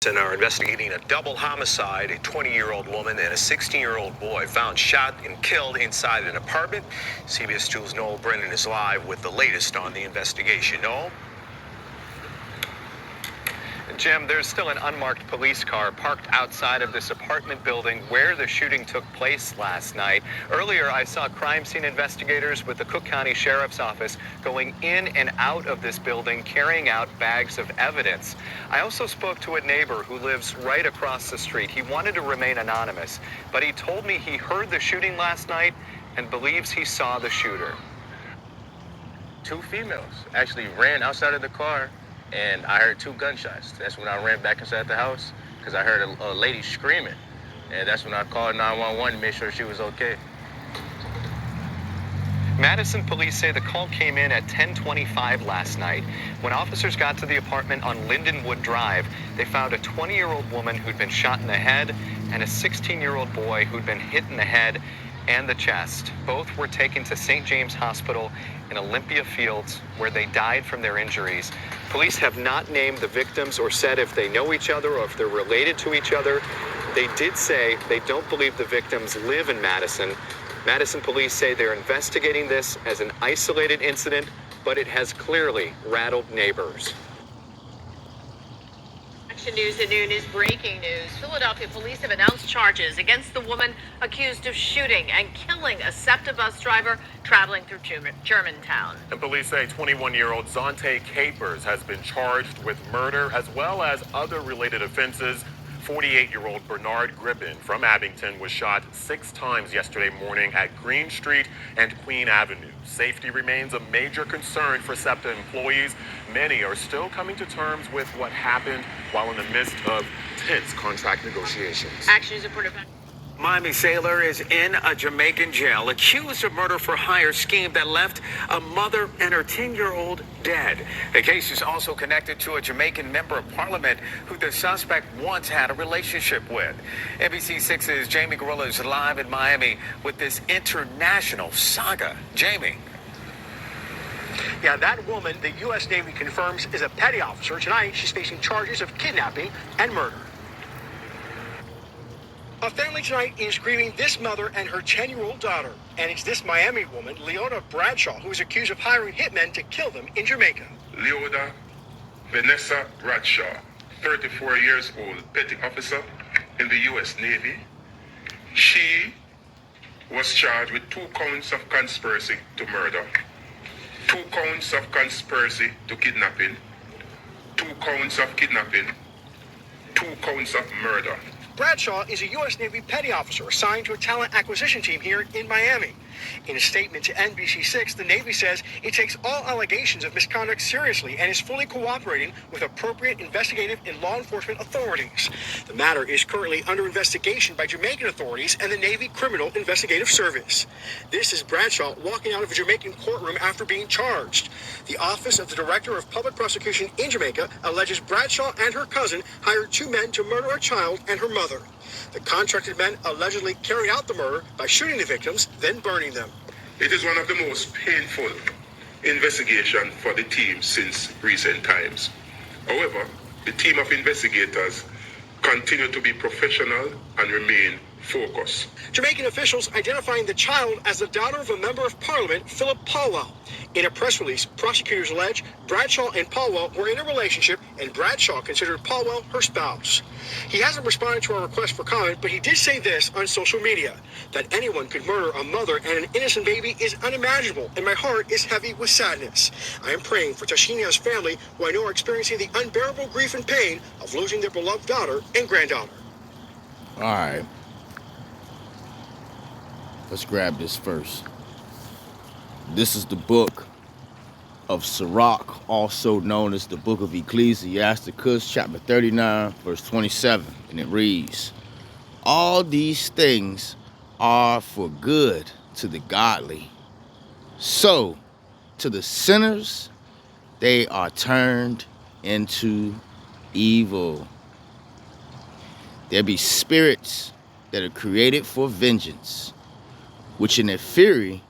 And are investigating a double homicide. A 20-year-old woman and a 16-year-old boy found shot and killed inside an apartment. CBS 2's Noel Brennan is live with the latest on the investigation. Noel? Jim, there's still an unmarked police car parked outside of this apartment building where the shooting took place last night. Earlier, I saw crime scene investigators with the Cook County Sheriff's Office going in and out of this building, carrying out bags of evidence. I also spoke to a neighbor who lives right across the street. He wanted to remain anonymous, but he told me he heard the shooting last night and believes he saw the shooter. Two females actually ran outside of the car, and I heard two gunshots. That's when I ran back inside the house because I heard a lady screaming. And that's when I called 911 to make sure she was okay. Madison police say the call came in at 10:25 last night. When officers got to the apartment on Lindenwood Drive, they found a 20-year-old woman who'd been shot in the head and a 16-year-old boy who'd been hit in the head and the chest. Both were taken to St. James Hospital in Olympia Fields, where they died from their injuries. Police have not named the victims or said if they know each other or if they're related to each other. They did say they don't believe the victims live in Madison. Madison police say they're investigating this as an isolated incident, but it has clearly rattled neighbors. Action News at noon is breaking news. Philadelphia police have announced charges against the woman accused of shooting and killing a SEPTA bus driver traveling through Germantown. And police say 21-year-old Zonte Capers has been charged with murder as well as other related offenses. 48-year-old Bernard Gribbin from Abington was shot 6 times yesterday morning at Green Street and Queen Avenue. Safety remains a major concern for SEPTA employees. Many are still coming to terms with what happened while in the midst of tense contract negotiations. Action News reporter. Miami sailor is in a Jamaican jail accused of murder for hire scheme that left a mother and her 10-year-old dead. The case is also connected to a Jamaican member of parliament who the suspect once had a relationship with. NBC6's Jamie Gorilla is live in Miami with this international saga. Jamie. Yeah, that woman, the U.S. Navy confirms, is a petty officer. Tonight, she's facing charges of kidnapping and murder. A family tonight is grieving this mother and her 10-year-old daughter. And it's this Miami woman, Leona Bradshaw, who is accused of hiring hitmen to kill them in Jamaica. Leona Vanessa Bradshaw, 34 years old, petty officer in the U.S. Navy. She was charged with 2 counts of conspiracy to murder, 2 counts of conspiracy to kidnapping, 2 counts of kidnapping, 2 counts of murder. Bradshaw is a U.S. Navy petty officer assigned to a talent acquisition team here in Miami. In a statement to NBC6, the Navy says it takes all allegations of misconduct seriously and is fully cooperating with appropriate investigative and law enforcement authorities. The matter is currently under investigation by Jamaican authorities and the Navy Criminal Investigative Service. This is Bradshaw walking out of a Jamaican courtroom after being charged. The Office of the Director of Public Prosecution in Jamaica alleges Bradshaw and her cousin hired 2 men to murder a child and her mother. The contracted men allegedly carried out the murder by shooting the victims, then burning them. It is one of the most painful investigations for the team since recent times. However, the team of investigators continue to be professional and remain focused. Jamaican officials identifying the child as the daughter of a member of parliament, Philip Palwell. In a press release, prosecutors allege Bradshaw and Palwell were in a relationship and Bradshaw considered Palwell her spouse. He hasn't responded to our request for comment, but he did say this on social media, that anyone could murder a mother and an innocent baby is unimaginable, and my heart is heavy with sadness. I am praying for Tashinia's family, who I know are experiencing the unbearable grief and pain of losing their beloved daughter and granddaughter. All right. Let's grab this first. This is the book of Sirach, also known as the book of Ecclesiasticus, chapter 39, verse 27. And it reads, all these things are for good to the godly. So, to the sinners, they are turned into evil. There be spirits that are created for vengeance, which in their fury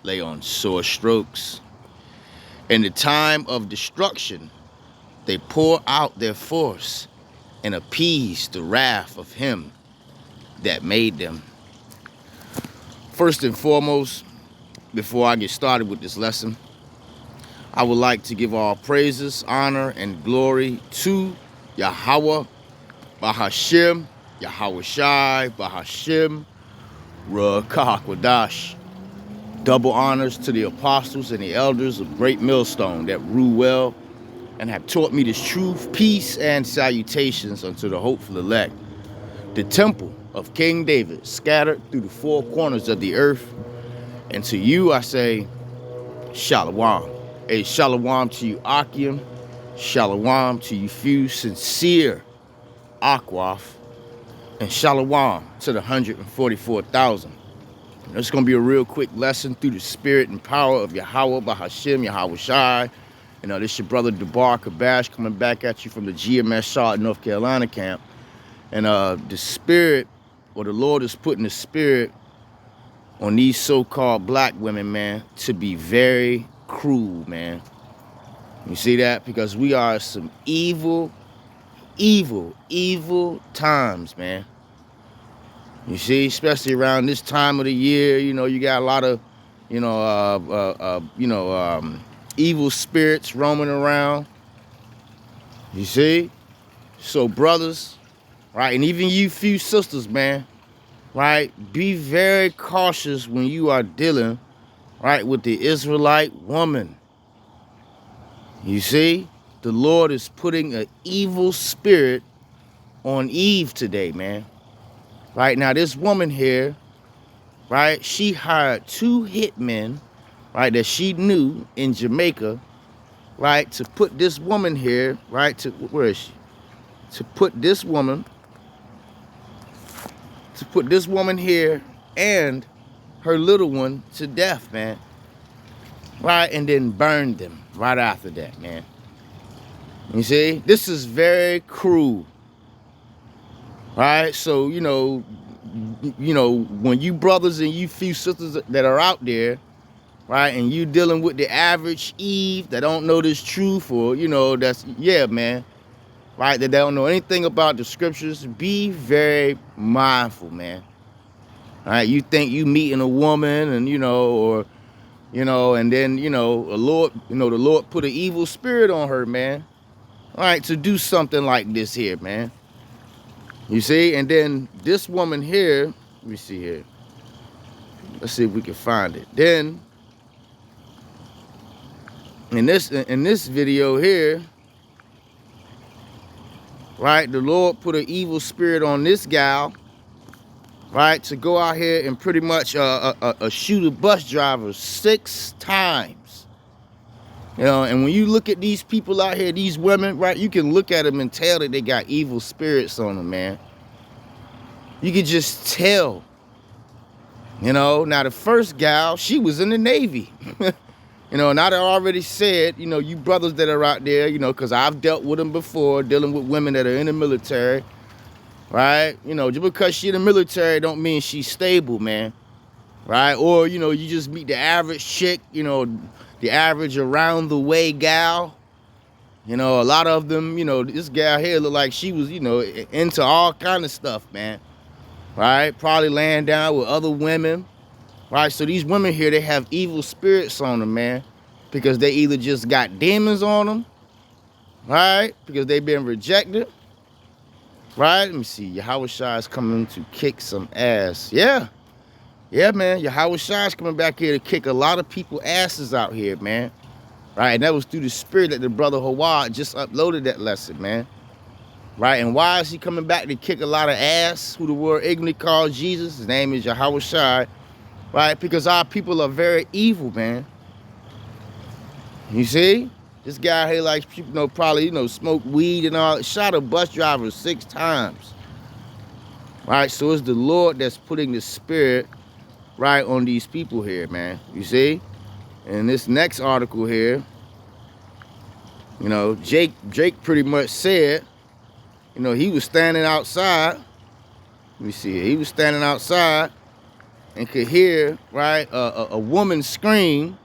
lay on sore strokes. In the time of destruction, they pour out their force and appease the wrath of him that made them. First and foremost, before I get started with this lesson, I would like to give all praises, honor, and glory to Yahweh, Bahashim, Yahweh Shai, Bahashim, Ruach. Double honors to the apostles and the elders of Great Millstone that rule well and have taught me this truth, peace, and salutations unto the hopeful elect. The temple of King David scattered through the four corners of the earth. And to you I say, Shalom. A shalom to you, Akim. Shalom to you, few sincere Akwaf. And shalom to the 144,000. It's going to be a real quick lesson through the spirit and power of Yahweh, Bahashim, Yahweh Shai. You know, this is your brother Debar Kabash coming back at you from the GMS Charlotte, North Carolina camp. And the spirit, or the Lord is putting the spirit on these so-called black women, man, to be very cruel, man. You see that? Because we are some evil times, man. You see, especially around this time of the year, you know, you got a lot of, evil spirits roaming around. You see? So brothers, right, and even you few sisters, man, right, be very cautious when you are dealing, right, with the Israelite woman. You see? The Lord is putting an evil spirit on Eve today, man. Right now, this woman here, right, she hired 2 hitmen, right, that she knew in Jamaica, right, to put this woman here, right, where is she? To put this woman here and her little one to death, man. Right, and then burned them right after that, man. You see, this is very cruel. Right, so you know, when you brothers and you few sisters that are out there, right, and you dealing with the average Eve that don't know this truth, or that's, yeah, man, right, that they don't know anything about the scriptures, be very mindful, man. All right, you think you meeting a woman, and and then the Lord put an evil spirit on her, man. All right, to do something like this here, man. You see, and then this woman here, let me see here. Let's see if we can find it. Then in this video here, right, the Lord put an evil spirit on this gal, right, to go out here and pretty much shoot a bus driver 6 times. And when you look at these people out here, these women, right, you can look at them and tell that they got evil spirits on them, man. You can just tell. Now the first gal, she was in the Navy. And I already said, you brothers that are out there, because I've dealt with them before, dealing with women that are in the military, right? Just because she's in the military don't mean she's stable, man, right? Or, you just meet the average chick, the average around the way gal. A lot of them, this gal here looked like she was, into all kind of stuff, man, right? Probably laying down with other women, right? So these women here, they have evil spirits on them, man, because they either just got demons on them, right? Because they've been rejected, right? Let me see. Yahweh Shai is coming to kick some ass. Yeah, man. Yahweh Shai is coming back here to kick a lot of people asses out here, man. Right? And that was through the spirit that the brother Hawad just uploaded that lesson, man. Right? And why is he coming back to kick a lot of ass? Who the world ignorantly calls Jesus? His name is Yahweh Shai. Right? Because our people are very evil, man. You see? This guy here likes people, probably, smoke weed and all. Shot a bus driver 6 times. Right? So it's the Lord that's putting the spirit, right, on these people here, man. You see? And this next article here, Jake pretty much said, he was standing outside. Let me see. He was standing outside and could hear, right, a woman scream,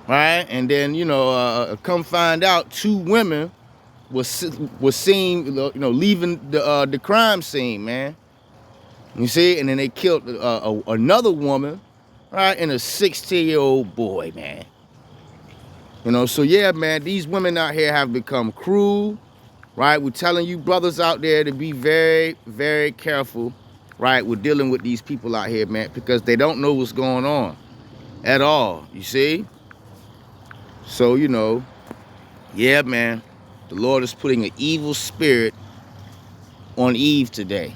right? And then, come find out 2 women, was seen, you know, leaving the crime scene, man. You see, and then they killed another woman, right, and a 16-year-old boy, man. You know, so yeah, man, these women out here have become cruel, right? We're telling you brothers out there to be very, very careful, right? We're dealing with these people out here, man, because they don't know what's going on at all, you see? So, you know, yeah, man, the Lord is putting an evil spirit on Eve today.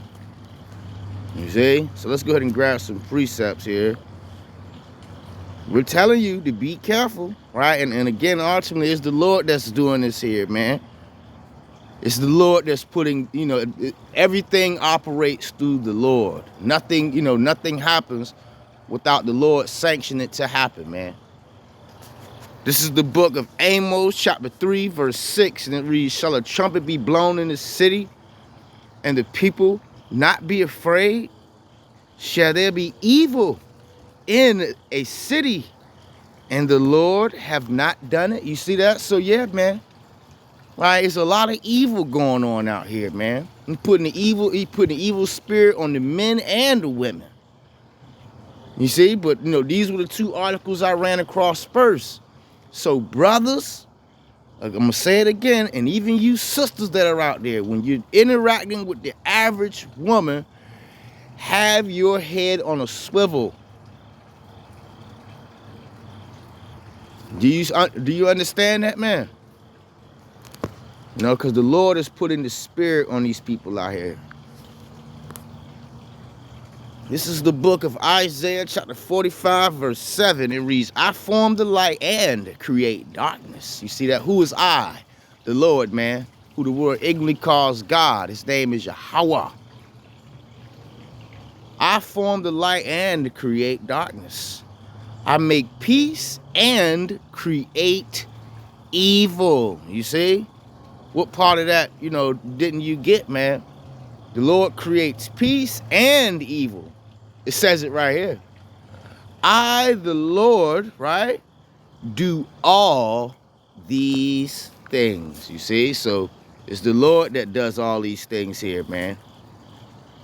You see? So let's go ahead and grab some precepts here. We're telling you to be careful, right? And again, ultimately, it's the Lord that's doing this here, man. It's the Lord that's putting, you know, everything operates through the Lord. Nothing, you know, nothing happens without the Lord sanctioning it to happen, man. This is the book of Amos, chapter 3, verse 6, and it reads, "Shall a trumpet be blown in the city, and the people not be afraid? Shall there be evil in a city, and the Lord have not done it?" You see that? So yeah, man. Right? There's a lot of evil going on out here, man. He putting the evil spirit on the men and the women. You see? But you know, these were the two articles I ran across first. So brothers, I'm gonna say it again, and even you sisters that are out there, when you're interacting with the average woman, have your head on a swivel. Do you understand that, man? You know, because the Lord is putting the spirit on these people out here. This is the book of Isaiah, chapter 45, verse 7. It reads, "I form the light and create darkness." You see that? Who is I? The Lord, man, who the word ignorantly calls God. His name is Yahweh. I form the light and create darkness. I make peace and create evil. You see? What part of that, you know, didn't you get, man? The Lord creates peace and evil. It says it right here. I, the Lord, right, do all these things. You see? So it's the Lord that does all these things here, man.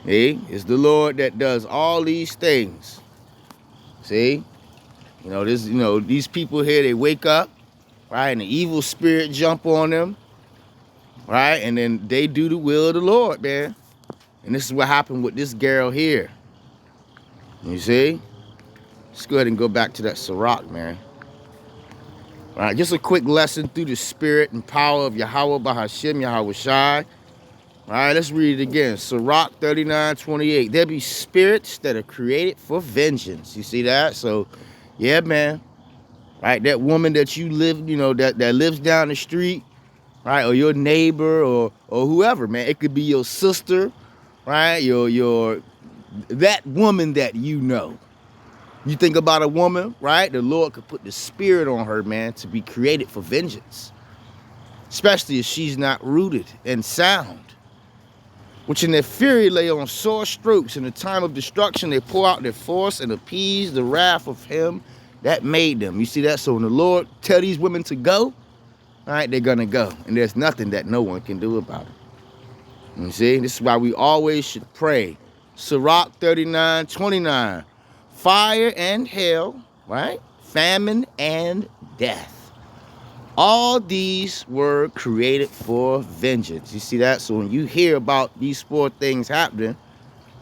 See? It's the Lord that does all these things. See? You know, this, you know, these people here, they wake up, right, and the evil spirit jump on them, right, and then they do the will of the Lord, man. And this is what happened with this girl here. You see? Let's go ahead and go back to that Sirach, man. All right, just a quick lesson through the spirit and power of Yahweh Bahashim Yahweh Shai. All right, let's read it again. Sirach 39:28. There be spirits that are created for vengeance. You see that? So, yeah, man. Right, that woman that you live, you know, that lives down the street, right, or your neighbor, or whoever, man. It could be your sister, right? That woman that you know. You think about a woman, right? The Lord could put the spirit on her, man, to be created for vengeance. Especially if she's not rooted and sound. Which in their fury lay on sore strokes. In the time of destruction, they pour out their force and appease the wrath of him that made them. You see that? So when the Lord tell these women to go, all right, they're gonna go. And there's nothing that no one can do about it. You see? This is why we always should pray. Sirach 39:29. Fire and hell, right? Famine and death. All these were created for vengeance. You see that? So when you hear about these four things happening,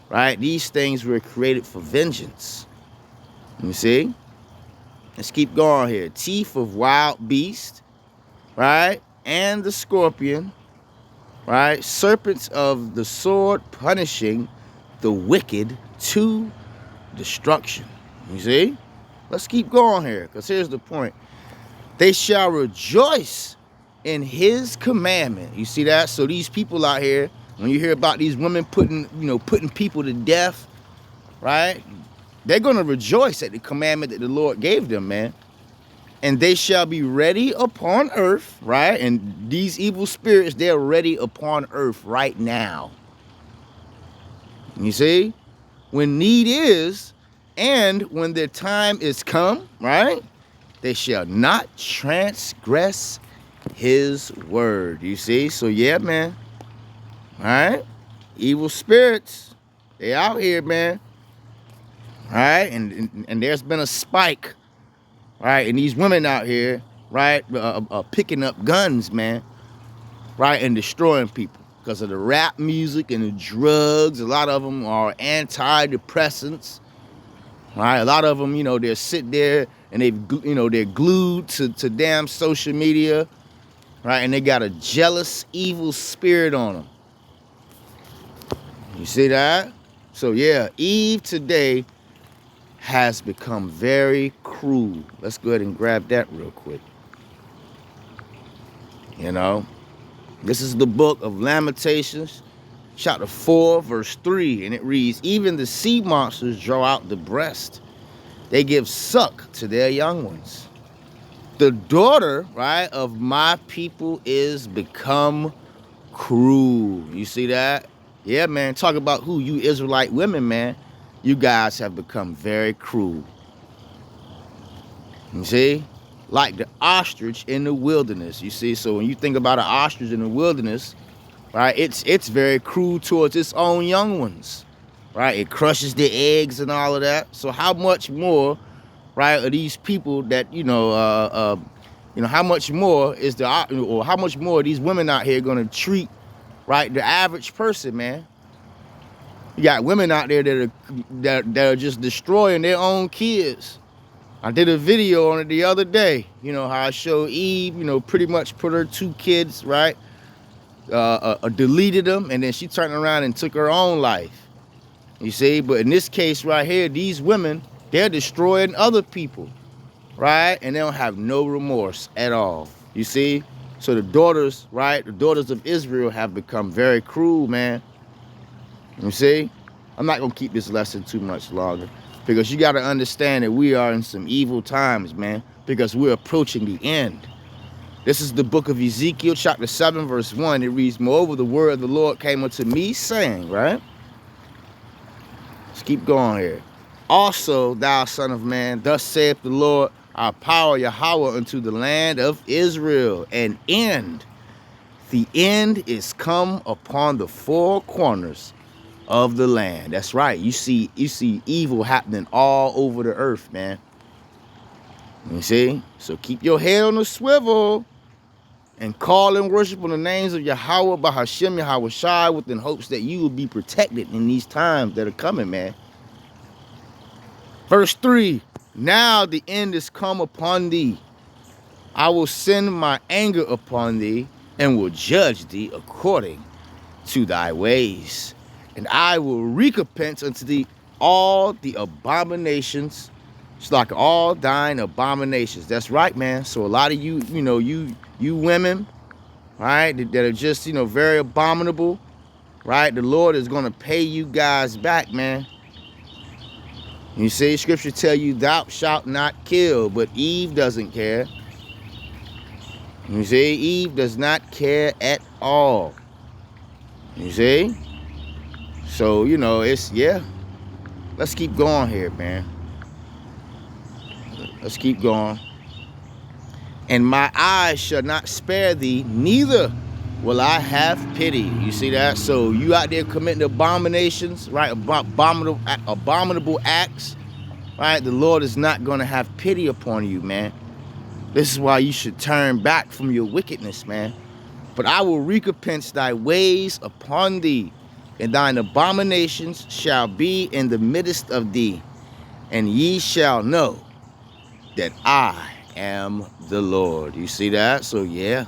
right? These things were created for vengeance. You see? Let's keep going here. Teeth of wild beast, right? And the scorpion, right? Serpents of the sword, punishing the wicked to destruction. You see? Let's keep going here, because here's the point. They shall rejoice in his commandment. You see that? So these people out here, when you hear about these women putting people to death, right? They're going to rejoice at the commandment that the Lord gave them, man. And they shall be ready upon earth, right? And these evil spirits, they're ready upon earth right now. You see? When need is, and when their time is come, right? They shall not transgress his word. You see? So yeah, man. All right? Evil spirits, they out here, man. All right? And there's been a spike, right? And these women out here, right, picking up guns, man, right, and destroying people because of the rap music and the drugs. A lot of them are antidepressants, right? A lot of them, you know, they're sitting there and they're glued to damn social media, right? And they got a jealous, evil spirit on them. You see that? So yeah, Eve today has become very cruel. Let's go ahead and grab that real quick. You know, this is the book of Lamentations, chapter 4, verse 3, and it reads, even the sea monsters draw out the breast. They give suck to their young ones. The daughter, right, of my people is become cruel. You see that? Yeah, man. Talk about who? You Israelite women, man. You guys have become very cruel. You see? Like the ostrich in the wilderness. You see? So when you think about an ostrich in the wilderness, right, it's very cruel towards its own young ones. Right? It crushes the eggs and all of that. So how much more, right, are these people that, you know, how much more is how much more are these women out here gonna treat, right, the average person, man? You got women out there that are just destroying their own kids. I did a video on it the other day, you know, how I showed Eve, you know, pretty much put her 2 kids, right, deleted them, and then she turned around and took her own life. You see? But in this case right here, these women, they're destroying other people, right? And they don't have no remorse at all. You see? So the daughters, right, the daughters of Israel have become very cruel, man. You see? I'm not going to keep this lesson too much longer because you got to understand that we are in some evil times, man, because we're approaching the end. This is the book of Ezekiel, chapter 7, verse 1. It reads, moreover, the word of the Lord came unto me, saying, right? Let's keep going here. Also, thou son of man, thus saith the Lord, our power Yahweh unto the land of Israel, an end. The end is come upon the 4 corners of the land. That's right. You see evil happening all over the earth, man. You see? So keep your head on the swivel and call and worship on the names of Yahweh, Bahashem, Yahweh Shai, within hopes that you will be protected in these times that are coming, man. Verse 3, now the end is come upon thee. I will send my anger upon thee and will judge thee according to thy ways. And I will recompense unto thee all the abominations. It's like all thine abominations. That's right, man. So a lot of you, you women, right, that are just, very abominable, right? The Lord is going to pay you guys back, man. You see, scripture tell you, thou shalt not kill, but Eve doesn't care. You see, Eve does not care at all. You see? So, yeah. Let's keep going here, man. Let's keep going. And my eyes shall not spare thee, neither will I have pity. You see that? So you out there committing abominations, right? Abominable acts, right? The Lord is not going to have pity upon you, man. This is why you should turn back from your wickedness, man. But I will recompense thy ways upon thee, and thine abominations shall be in the midst of thee, and ye shall know that I am the Lord. You see that? So yeah.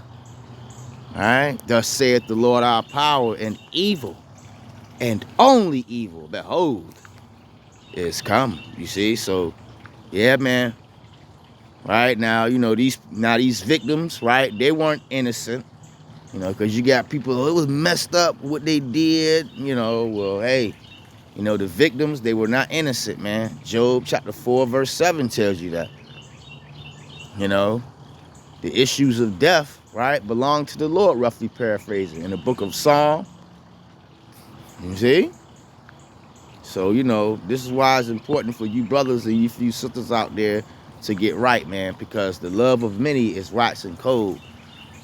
All right. Thus saith the Lord our power, and evil, and only evil, behold, is come. You see? So yeah, man. Right now, these victims, right? They weren't innocent, because you got people, it was messed up what they did, well, hey, the victims, they were not innocent, man. Job chapter 4, verse 7 tells you that. The issues of death, right, belong to the Lord, roughly paraphrasing, in the book of Psalm. You see? So, this is why it's important for you brothers and you sisters out there to get right, man, because the love of many is rotten cold.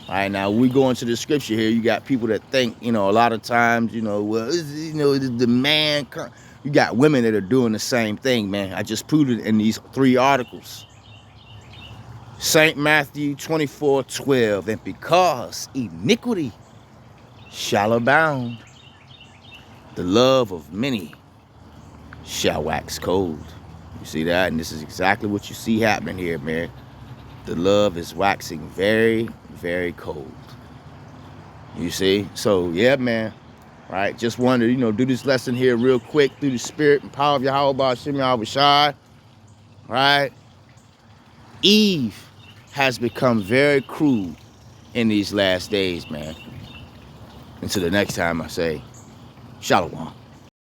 All right, now we go into the scripture here. You got people that think, a lot of times, well, the man. You got women that are doing the same thing, man. I just proved it in these 3 articles. St. Matthew 24:12, and because iniquity shall abound, the love of many shall wax cold. You see that? And this is exactly what you see happening here, man. The love is waxing very, very cold. You see? So, yeah, man. Right? Just wanted to, do this lesson here real quick through the spirit and power of Yahweh Hashem Yahushai. Right? Eve has become very cruel in these last days, man. Until the next time I say, Shalom.